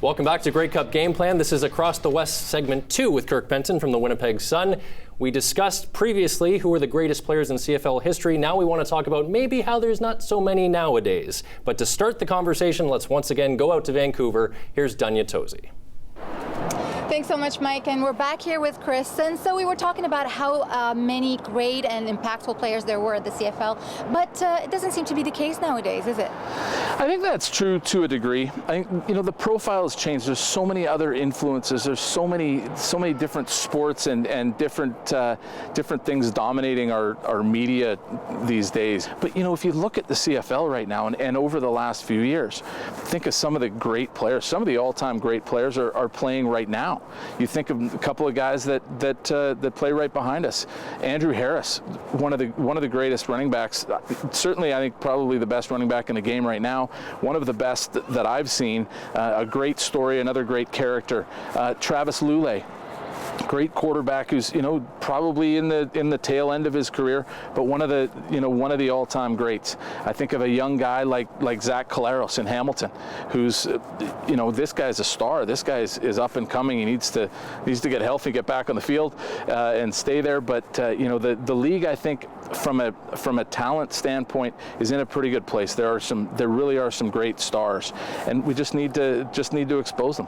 Welcome back to Grey Cup Game Plan. This is Across the West segment 2 with Kirk Penton from the Winnipeg Sun. We discussed previously who are the greatest players in CFL history. Now we want to talk about maybe how there's not so many nowadays. But to start the conversation, let's once again go out to Vancouver. Here's Dunya Tozy. Thanks so much, Mike. And we're back here with Chris. And so we were talking about how many great and impactful players there were at the CFL. But it doesn't seem to be the case nowadays, is it? I think that's true to a degree. I think, the profile has changed. There's so many other influences. There's so many different sports and different things dominating our media these days. But, if you look at the CFL right now and over the last few years, think of some of the great players. Some of the all-time great players are playing right now. You think of a couple of guys that play right behind us. Andrew Harris, one of the greatest running backs. Certainly, I think probably the best running back in the game right now. One of the best that I've seen. A great story, another great character. Travis Lulay. Great quarterback who's probably in the tail end of his career, but one of the all-time greats. I think of a young guy like Zach Collaros in Hamilton, who's this guy's a star. This guy is up and coming. He needs to get healthy, get back on the field, and stay there. But the league, I think, from a talent standpoint, is in a pretty good place. There really are some great stars, and we just need to expose them.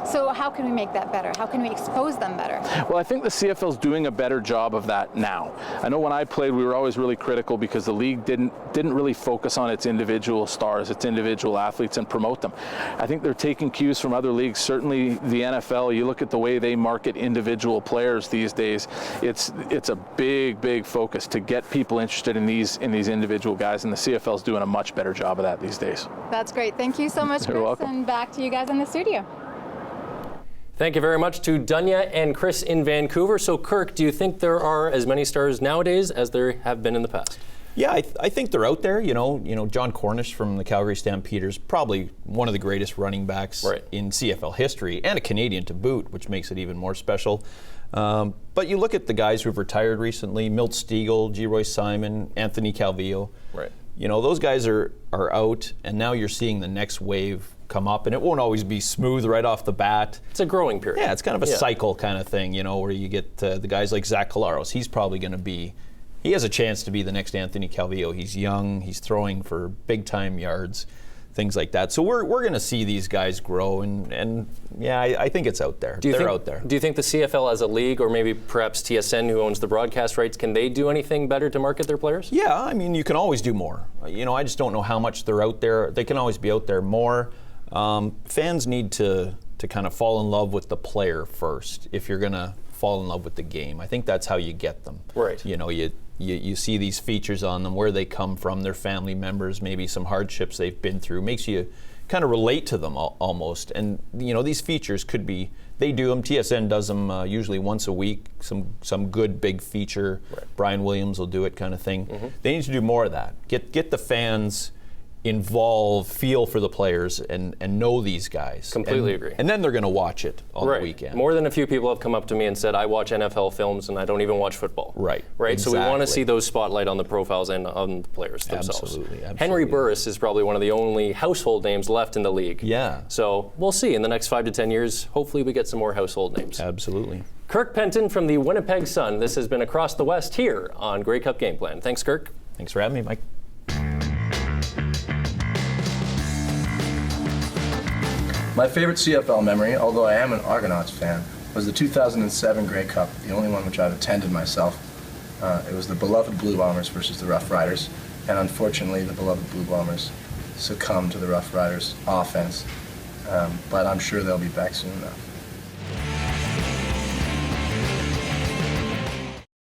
So how can we make that better? How can we expose them better? Well, I think the CFL is doing a better job of that now. I know when I played, we were always really critical because the league didn't really focus on its individual stars, its individual athletes, and promote them. I think they're taking cues from other leagues. Certainly the NFL, you look at the way they market individual players these days, it's a big focus to get people interested in these individual guys, and the CFL is doing a much better job of that these days. That's great. Thank you so much, Chris. You're welcome. And back to you guys in the studio. Thank you very much to Dunya and Chris in Vancouver. So, Kirk, do you think there are as many stars nowadays as there have been in the past? Yeah, I think they're out there. John Cornish from the Calgary Stampeders, probably one of the greatest running backs in CFL history, and a Canadian to boot, which makes it even more special. But you look at the guys who've retired recently: Milt Stegall, G. Roy Simon, Anthony Calvillo. Right. Those guys are out, and now you're seeing the next wave come up, and it won't always be smooth right off the bat. It's a growing period. Yeah, it's kind of a cycle kind of thing, where you get the guys like Zach Collaros. He's probably going to be, he has a chance to be the next Anthony Calvillo. He's young, he's throwing for big-time yards, things like that. So we're going to see these guys grow, and I think it's out there. They're out there. Do you think the CFL as a league, or maybe perhaps TSN, who owns the broadcast rights, can they do anything better to market their players? Yeah, I mean, you can always do more. I just don't know how much they're out there. They can always be out there more. Fans need to kind of fall in love with the player first if you're going to fall in love with the game. I think that's how you get them. Right. You see these features on them, where they come from, their family members, maybe some hardships they've been through. Makes you kind of relate to them almost. And these features could be, they do them. TSN does them usually once a week. Some good big feature. Right. Brian Williams will do it, kind of thing. Mm-hmm. They need to do more of that. Get the fans involved, feel for the players, and know these guys. Completely agree. And then they're going to watch it on the weekend. More than a few people have come up to me and said, I watch NFL films and I don't even watch football. Right. Exactly. So we want to see those spotlight on the profiles and on the players themselves. Absolutely. Henry Burris is probably one of the only household names left in the league. Yeah. So we'll see in the next 5 to 10 years. Hopefully we get some more household names. Absolutely. Kirk Penton from the Winnipeg Sun. This has been Across the West here on Grey Cup Game Plan. Thanks, Kirk. Thanks for having me, Mike. My favorite CFL memory, although I am an Argonauts fan, was the 2007 Grey Cup, the only one which I've attended myself. It was the beloved Blue Bombers versus the Rough Riders, and unfortunately the beloved Blue Bombers succumbed to the Rough Riders' offense, but I'm sure they'll be back soon enough.